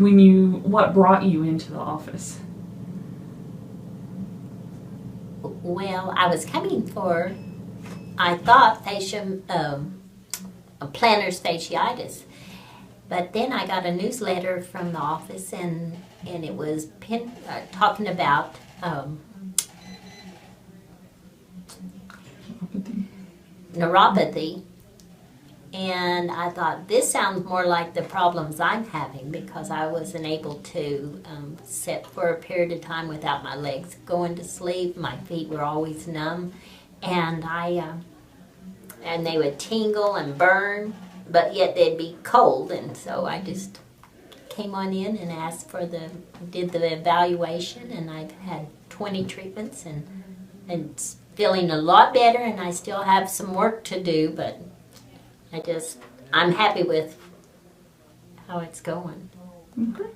what brought you into the office? Well, I was coming for, I thought plantar fasciitis, but then I got a newsletter from the office, and it was talking about neuropathy, and I thought, this sounds more like the problems I'm having, because I wasn't able to sit for a period of time without my legs going to sleep. My feet were always numb, and and they would tingle and burn, but yet they'd be cold. And so I just came on in and did the evaluation, and I've had 20 treatments, and it's feeling a lot better, and I still have some work to do, but I'm happy with how it's going. Great.